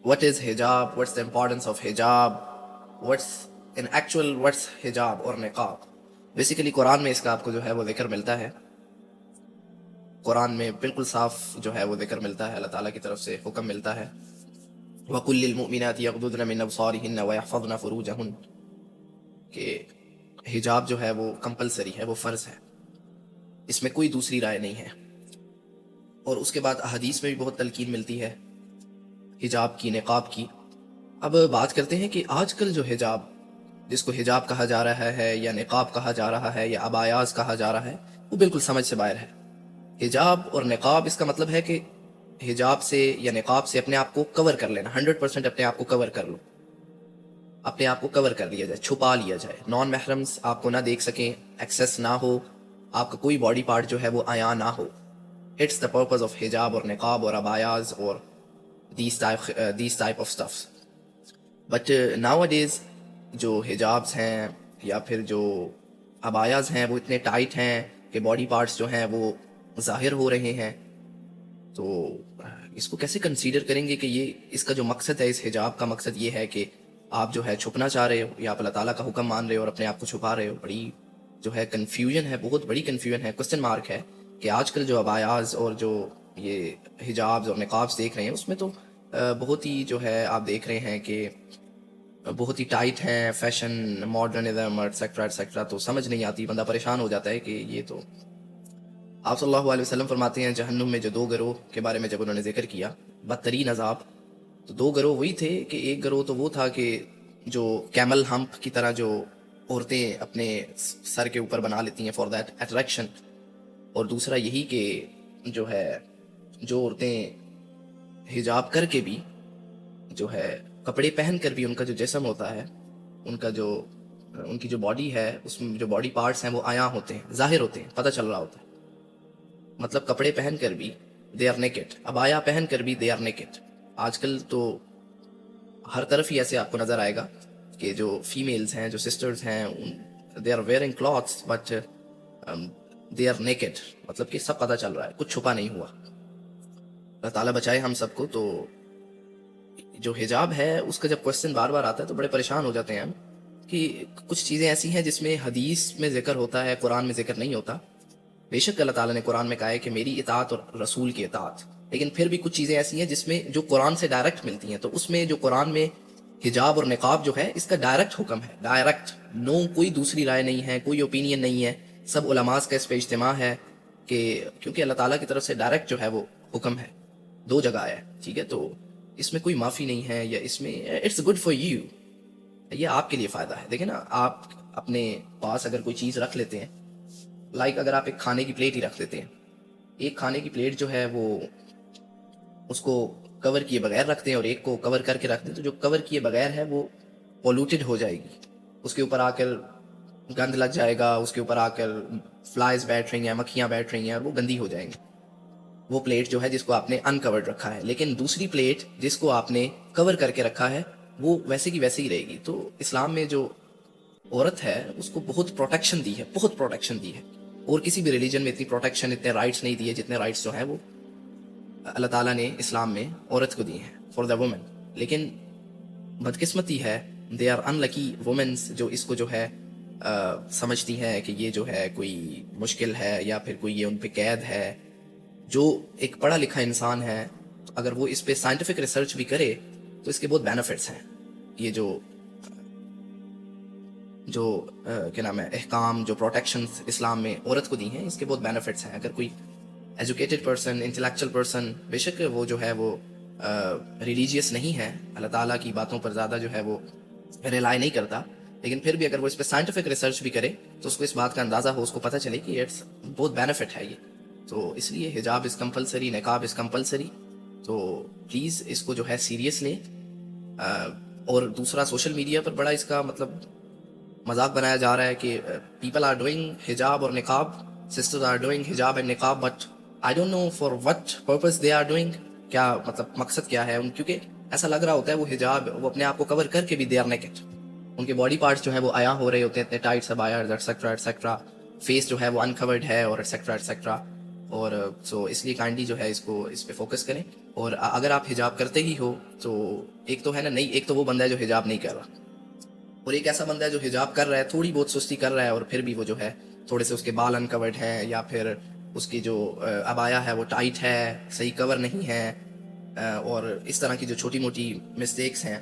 what is hijab, what's the importance of hijab, what's hijab اور نقاب. Basically قرآن میں اس کا آپ کو جو ہے وہ ذکر ملتا ہے. قرآن میں بالکل صاف جو ہے وہ ذکر ملتا ہے, اللہ تعالیٰ کی طرف سے حکم ملتا ہے وَقُلْ لِلْمُؤْمِنَاتِ يَغْضُضْنَ مِنْ أَبْصَارِهِنَّ وَيَحْفَظْنَ فُرُوجَهُنَّ کہ حجاب جو ہے وہ کمپلسری ہے, وہ فرض ہے, اس میں کوئی دوسری رائے نہیں ہے. اور اس کے بعد احادیث میں بھی بہت تلقین ملتی ہے حجاب کی, نقاب کی. اب بات کرتے ہیں کہ آج کل جو حجاب, جس کو حجاب کہا جا رہا ہے یا نقاب کہا جا رہا ہے یا عبایاز کہا جا رہا ہے, وہ بالکل سمجھ سے باہر ہے. حجاب اور نقاب اس کا مطلب ہے کہ حجاب سے یا نقاب سے اپنے آپ کو کور کر لینا, 100% اپنے آپ کو کور کر لو, اپنے آپ کو کور کر لیا جائے, چھپا لیا جائے, نان محرمز آپ کو نہ دیکھ سکیں, ایکسیس نہ ہو, آپ کا کوئی باڈی پارٹ جو ہے وہ عیاں نہ ہو. اٹس دا پرپز آف حجاب اور نقاب اور عبایاز اور these type of stuffs. But now اڈیز جو حجابس ہیں یا پھر جو عبایاز ہیں وہ اتنے ٹائٹ ہیں کہ باڈی پارٹس جو ہیں وہ ظاہر ہو رہے ہیں. تو اس کو کیسے کنسیڈر کریں گے کہ یہ اس کا جو مقصد ہے, اس حجاب کا مقصد یہ ہے کہ آپ جو ہے چھپنا چاہ رہے ہو یا آپ اللہ تعالیٰ کا حکم مان رہے ہو اور اپنے آپ کو چھپا رہے ہو. بڑی جو ہے کنفیوژن ہے, بہت بڑی کنفیوژن ہے, کوسچن مارک ہے کہ آج کل جو عبایاز اور جو یہ حجابز اور نقابز دیکھ رہے ہیں اس میں تو بہت ہی جو ہے آپ دیکھ رہے ہیں کہ بہت ہی ٹائٹ ہیں, فیشن, ماڈرنزم ایٹسیکٹرا ایٹسیکٹرا. تو سمجھ نہیں آتی, بندہ پریشان ہو جاتا ہے کہ یہ تو. آپ صلی اللہ علیہ وسلم فرماتے ہیں جہنم میں جو 2 گروہ کے بارے میں جب انہوں نے ذکر کیا, بدترین عذاب, تو 2 گروہ وہی تھے کہ ایک گروہ تو وہ تھا کہ جو کیمل ہمپ کی طرح جو عورتیں اپنے سر کے اوپر بنا لیتی ہیں فار دیٹ اٹریکشن, اور دوسرا یہی کہ جو ہے جو عورتیں حجاب کر کے بھی جو ہے کپڑے پہن کر بھی ان کا جو جسم ہوتا ہے, ان کی جو باڈی ہے, اس میں جو باڈی پارٹس ہیں وہ عیاں ہوتے ہیں, ظاہر ہوتے ہیں, پتہ چل رہا ہوتا ہے. مطلب کپڑے پہن کر بھی دے آر نیکڈ, عبایا پہن کر بھی دے آر نیکڈ. آج کل تو ہر طرف ہی ایسے آپ کو نظر آئے گا کہ جو فیمیلز ہیں, جو سسٹرز ہیں, they are wearing clothes but they are naked. مطلب کہ سب پتہ چل رہا ہے, کچھ چھپا نہیں ہوا. اللہ تعالیٰ بچائے ہم سب کو. تو جو حجاب ہے اس کا جب کوشچن بار بار آتا ہے تو بڑے پریشان ہو جاتے ہیں ہم کہ کچھ چیزیں ایسی ہیں جس میں حدیث میں ذکر ہوتا ہے, قرآن میں ذکر نہیں ہوتا. بے شک اللہ تعالیٰ نے قرآن میں کہا ہے کہ میری اطاعت اور رسول کی اطاعت, لیکن پھر بھی کچھ چیزیں ایسی ہیں جس میں جو قرآن سے ڈائریکٹ ملتی ہیں. تو اس میں جو قرآن میں حجاب اور نقاب جو ہے اس کا ڈائریکٹ حکم ہے, ڈائریکٹ, نو کوئی دوسری رائے نہیں ہے, کوئی اوپینین نہیں ہے, سب علماء کا اس پہ اجتماع ہے کہ کیونکہ اللہ تعالیٰ کی طرف سے ڈائریکٹ جو ہے وہ حکم ہے, 2 جگہ آیا ہے, ٹھیک ہے. تو اس میں کوئی معافی نہیں ہے, یا اس میں اٹس گڈ فار یو, یہ آپ کے لیے فائدہ ہے. دیکھیں نا, آپ اپنے پاس اگر کوئی چیز رکھ لیتے ہیں, لائک اگر آپ ایک کھانے کی پلیٹ ہی رکھ لیتے ہیں, ایک کھانے کی پلیٹ جو ہے وہ اس کو کور کیے بغیر رکھتے ہیں اور ایک کو کور کر کے رکھتے ہیں, تو جو کور کیے بغیر ہے وہ پولوٹیڈ ہو جائے گی, اس کے اوپر آ کر گند لگ جائے گا, اس کے اوپر آ کر فلائز بیٹھ رہی ہیں, مکھیاں بیٹھ رہی ہیں, اور وہ گندی ہو جائیں گی. وہ پلیٹ جو ہے جس کو آپ نے انکورڈ رکھا ہے, لیکن دوسری پلیٹ جس کو آپ نے کور کر کے رکھا ہے وہ ویسے کی ویسے ہی رہے گی. تو اسلام میں جو عورت ہے اس کو بہت پروٹیکشن دی ہے, بہت پروٹیکشن دی ہے, اور کسی بھی ریلیجن میں اتنی پروٹیکشن, اتنے رائٹس نہیں دیے جتنے رائٹس جو ہیں وہ اللہ تعالیٰ نے اسلام میں عورت کو دی ہیں, فار دا وومن. لیکن بدقسمتی ہے, they are in lucky women's جو اس کو جو ہے سمجھتی ہیں کہ یہ جو ہے کوئی مشکل ہے یا پھر کوئی یہ ان پہ قید ہے. جو ایک پڑھا لکھا انسان ہے اگر وہ اس پہ سائنٹیفک ریسرچ بھی کرے تو اس کے بہت بینیفٹس ہیں. یہ جو کیا نام ہے احکام, جو پروٹیکشنز اسلام میں عورت کو دی ہیں, اس کے بہت بینیفٹس ہیں. اگر کوئی ایجوکیٹڈ پرسن, انٹلیکچوئل پرسن, بے شک وہ جو ہے وہ ریلیجیس نہیں ہے, اللہ تعالیٰ کی باتوں پر زیادہ جو ہے وہ ریلائی نہیں کرتا, لیکن پھر بھی اگر وہ اس پہ سائنٹیفک ریسرچ بھی کرے تو اس کو اس بات کا اندازہ ہو, اس کو پتہ چلے کہ اٹس بہت بینیفٹ ہے یہ. تو اس لیے حجاب از کمپلسری, نقاب از کمپلسری. تو پلیز اس کو جو ہے سیریس لیں. اور دوسرا, سوشل میڈیا پر بڑا اس کا مطلب مذاق بنایا جا رہا ہے کہ پیپل آر ڈوئنگ حجاب اور نقاب, سسٹرز آر ڈوئنگ حجاب اینڈ نقاب, but I don't know for what purpose they are doing, کیا مطلب مقصد کیا ہے ان, کیونکہ ایسا لگ رہا ہوتا ہے وہ حجاب, وہ اپنے آپ کو کور کر کے بھی دے آر نیکڈ, ان کے باڈی پارٹس جو ہیں وہ عیاں ہو رہے ہوتے ہیں, اتنے ٹائٹ سب آیا ایٹسیکٹرا ایٹسیکٹرا, فیس جو ہے وہ انکورڈ ہے اور ایٹسیکٹرا ایٹسیکٹرا. اور سو اس لیے کائنڈلی جو ہے اس پہ فوکس کریں. اور اگر آپ حجاب کرتے ہی ہو تو ایک تو ہے نا نہیں، ایک تو وہ بندہ ہے جو حجاب نہیں کر رہا، اور ایک ایسا بندہ ہے جو حجاب کر رہا ہے، تھوڑی بہت سستی کر رہا ہے، اور پھر بھی وہ جو ہے تھوڑے سے اس کے بال انکورڈ ہیں، یا پھر اس کی جو عبایا ہے وہ ٹائٹ ہے، صحیح کور نہیں ہے، اور اس طرح کی جو چھوٹی موٹی مسٹیکس ہیں،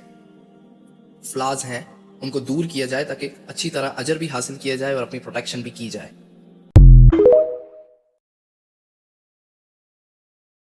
فلاز ہیں، ان کو دور کیا جائے تاکہ اچھی طرح اجر بھی حاصل کیا جائے اور اپنی پروٹیکشن بھی کی جائے.